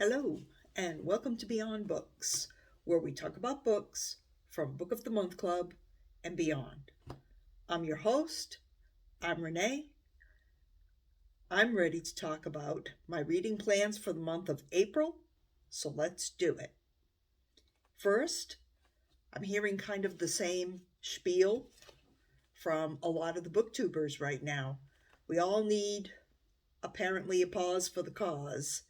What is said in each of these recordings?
Hello, and welcome to Beyond Books, where we talk about books from Book of the Month Club and beyond. I'm your host, I'm Renee. I'm ready to talk about my reading plans for the month of April, so let's do it. First, I'm hearing kind of the same spiel from a lot of the booktubers right now. We all need, apparently, a pause for the cause.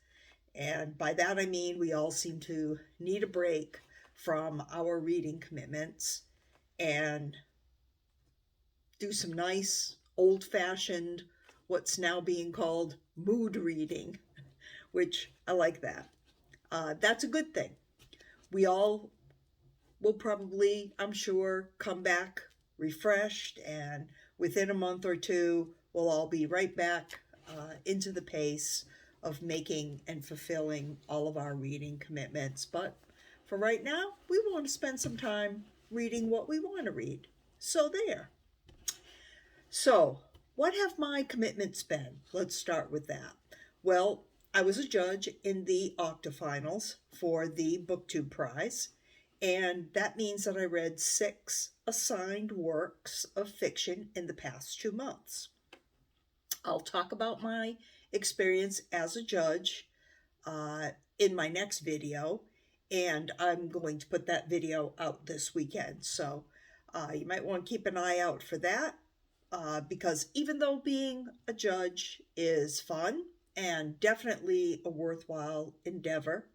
And by that I mean we all seem to need a break from our reading commitments and do some nice, old fashioned, what's now being called mood reading, which I like that. That's a good thing. We all will probably, I'm sure, come back refreshed, and within a month or two, we'll all be right back into the pace of making and fulfilling all of our reading commitments. But for right now, we want to spend some time reading what we want to read. So there. So, what have my commitments been? Let's start with that. Well, I was a judge in the octafinals for the BookTube Prize, and that means that I read 6 assigned works of fiction in the past 2 months. I'll talk about my experience as a judge in my next video, and I'm going to put that video out this weekend. So you might want to keep an eye out for that because even though being a judge is fun and definitely a worthwhile endeavor,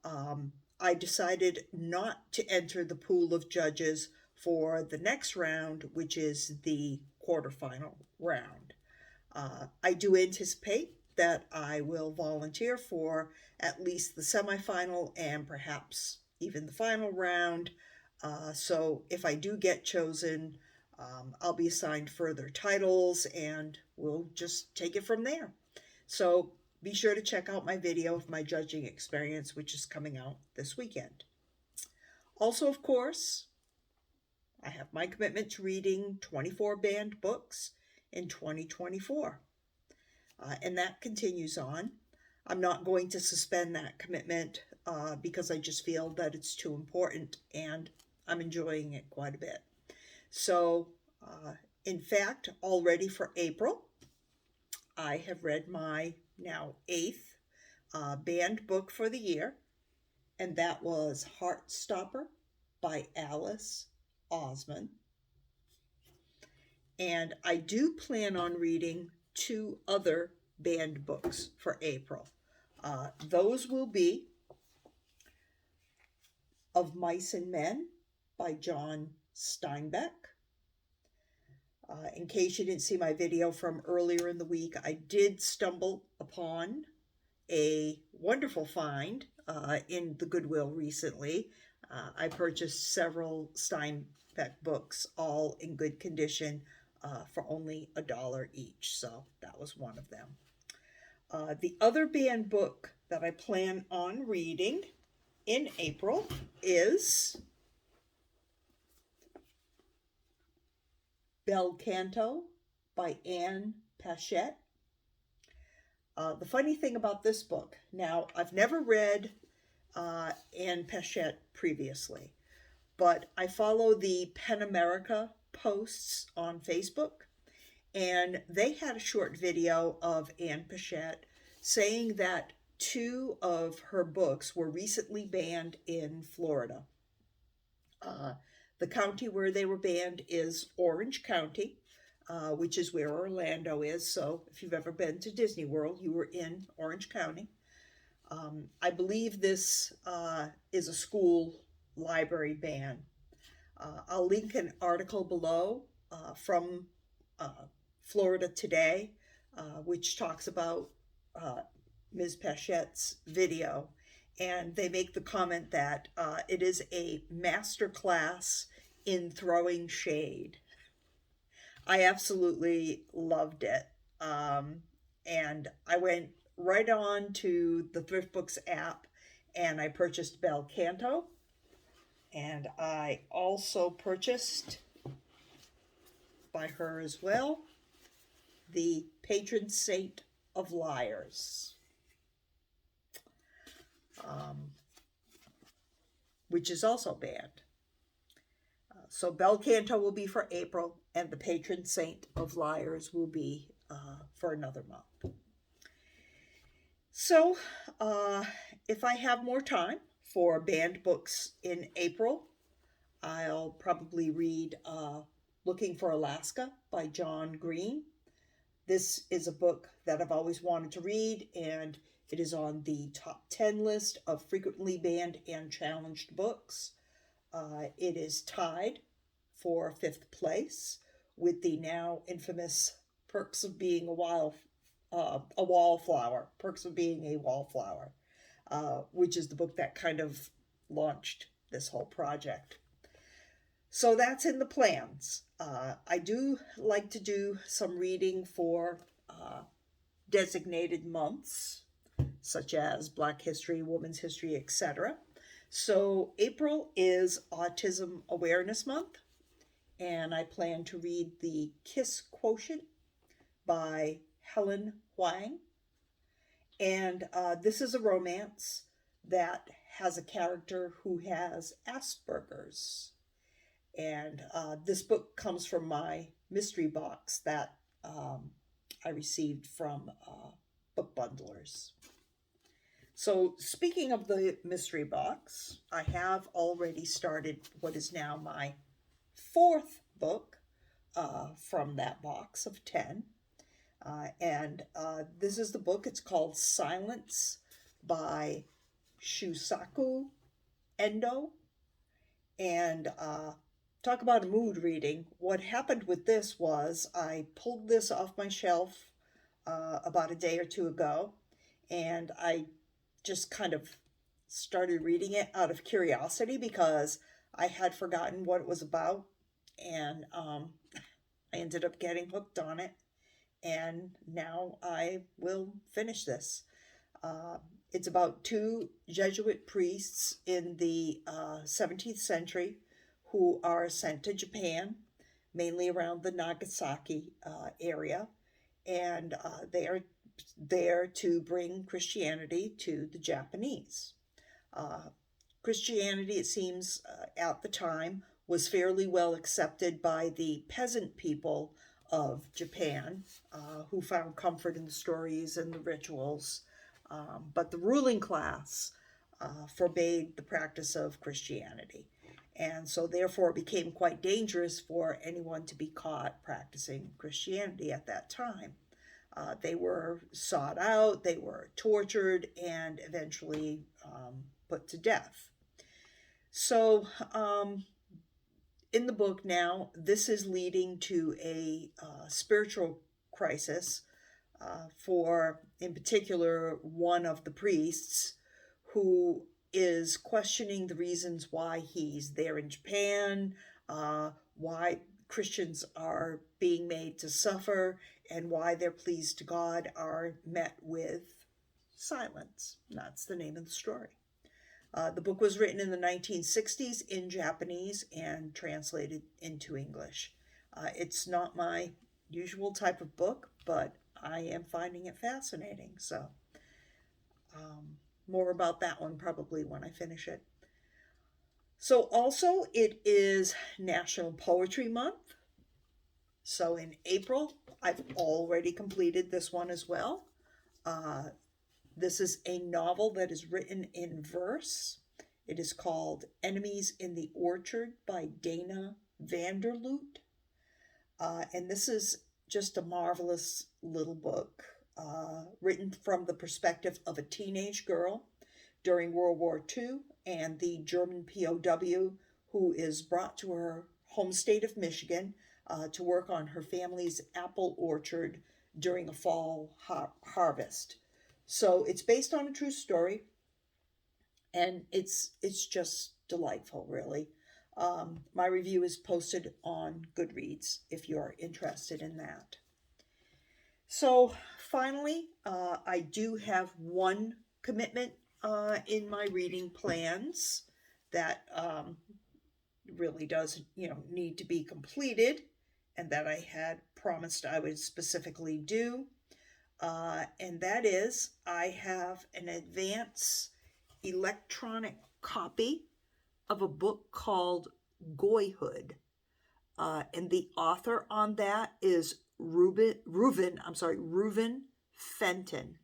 I decided not to enter the pool of judges for the next round, which is the quarterfinal round. I do anticipate that I will volunteer for at least the semifinal and perhaps even the final round. So if I do get chosen, I'll be assigned further titles and we'll just take it from there. So be sure to check out my video of my judging experience, which is coming out this weekend. Also, of course, I have my commitment to reading 24 banned books in 2024. And that continues on. I'm not going to suspend that commitment because I just feel that it's too important and I'm enjoying it quite a bit. So, in fact, already for April, I have read my now 8th banned book for the year, and that was Heartstopper by Alice Osman. And I do plan on reading 2 other banned books for April. Those will be Of Mice and Men by John Steinbeck. In case you didn't see my video from earlier in the week, I did stumble upon a wonderful find in the Goodwill recently. I purchased several Steinbeck books, all in good condition, for only $1 each. So that was one of them. The other banned book that I plan on reading in April is Bel Canto by Anne Pachette. The funny thing about this book, now I've never read Anne Pachette previously, but I follow the Pen America posts on Facebook, and they had a short video of Anne Pachette saying that 2 of her books were recently banned in Florida. The county where they were banned is Orange County, which is where Orlando is. So if you've ever been to Disney World, you were in Orange County. I believe this is a school library ban. I'll link an article below from Florida Today, which talks about Ms. Pachette's video. And they make the comment that it is a master class in throwing shade. I absolutely loved it. And I went right on to the Thrift Books app and I purchased Bel Canto. And I also purchased, by her as well, The Patron Saint of Liars. which is also banned. So bel canto will be for April, and the patron saint of liars will be for another month. So if I have more time for banned books in April, I'll probably read Looking for Alaska by John Green. This is a book that I've always wanted to read, and it is on the top 10 list of frequently banned and challenged books. It is tied for 5th place with the now infamous Perks of Being a Wallflower, Perks of Being a Wallflower, which is the book that kind of launched this whole project. So that's in the plans. I do like to do some reading for designated months, such as Black History, Women's History, etc. So April is Autism Awareness Month, and I plan to read The Kiss Quotient by Helen Huang. And this is a romance that has a character who has Asperger's. And this book comes from my mystery box that I received from Book Bundlers. So speaking of the mystery box, I have already started what is now my 4th book from that box of 10. And this is the book. It's called Silence by Shusaku Endo. And talk about a mood reading. What happened with this was I pulled this off my shelf about a day or two ago, and I just kind of started reading it out of curiosity because I had forgotten what it was about, and I ended up getting hooked on it, and now I will finish this. It's about 2 Jesuit priests in the 17th century who are sent to Japan, mainly around the Nagasaki area, and they are there to bring Christianity to the Japanese. Christianity, it seems, at the time, was fairly well accepted by the peasant people of Japan, who found comfort in the stories and the rituals. But the ruling class forbade the practice of Christianity. And so therefore it became quite dangerous for anyone to be caught practicing Christianity at that time. They were sought out, they were tortured, and eventually put to death. So in the book now, this is leading to a spiritual crisis for, in particular, one of the priests who is questioning the reasons why he's there in Japan, why Christians are being made to suffer, and why their pleas to God are met with silence. That's the name of the story. The book was written in the 1960s in Japanese and translated into English. It's not my usual type of book, but I am finding it fascinating. So more about that one probably when I finish it. So also it is National Poetry Month. So in April, I've already completed this one as well. This is a novel that is written in verse. It is called Enemies in the Orchard by Dana Vanderloot. And this is just a marvelous little book written from the perspective of a teenage girl during World War II and the German POW who is brought to her home state of Michigan to work on her family's apple orchard during a fall harvest. So it's based on a true story, and it's just delightful, really. My review is posted on Goodreads if you're interested in that. So finally, I do have one commitment in my reading plans that really does, need to be completed, and that I had promised I would specifically do. And that is, I have an advance electronic copy of a book called Goyhood. And the author on that is Reuven Fenton.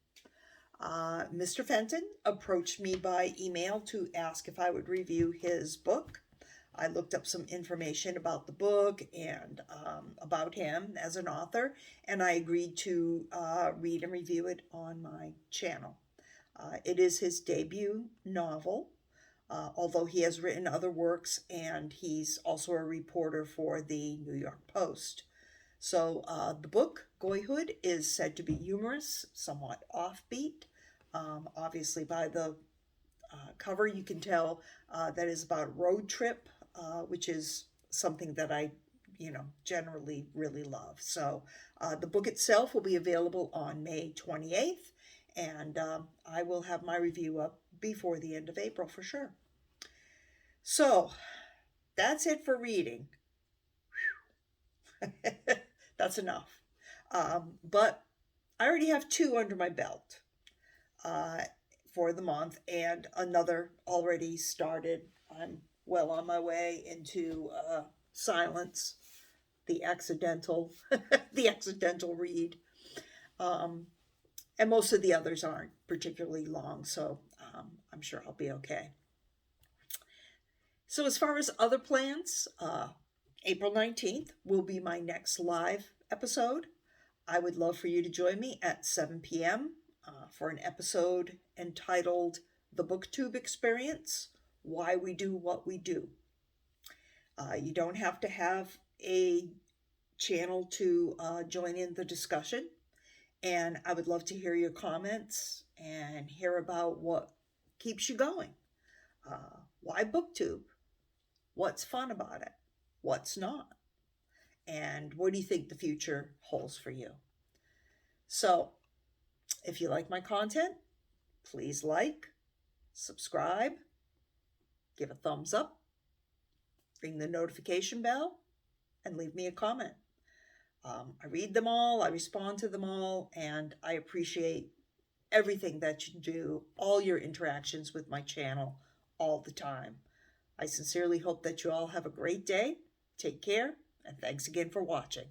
Mr. Fenton approached me by email to ask if I would review his book. I looked up some information about the book and about him as an author, and I agreed to read and review it on my channel. It is his debut novel, although he has written other works and he's also a reporter for the New York Post. So the book, Goyhood, is said to be humorous, somewhat offbeat. Obviously, by the cover, you can tell that is about a road trip, which is something that I, generally really love. So the book itself will be available on May 28th, and I will have my review up before the end of April for sure. So that's it for reading. That's enough. But I already have 2 under my belt for the month, and another already started. I'm well on my way into Silence, the accidental, the accidental read. And most of the others aren't particularly long, so I'm sure I'll be okay. So as far as other plans, April 19th will be my next live episode. I would love for you to join me at 7 p.m. For an episode entitled The BookTube Experience, Why We Do What We Do. You don't have to have a channel to join in the discussion, and I would love to hear your comments and hear about what keeps you going. Why BookTube? What's fun about it? What's not? And what do you think the future holds for you? So, if you like my content, please like, subscribe, give a thumbs up, ring the notification bell, and leave me a comment. I read them all, I respond to them all, and I appreciate everything that you do, all your interactions with my channel all the time. I sincerely hope that you all have a great day. Take care, and thanks again for watching.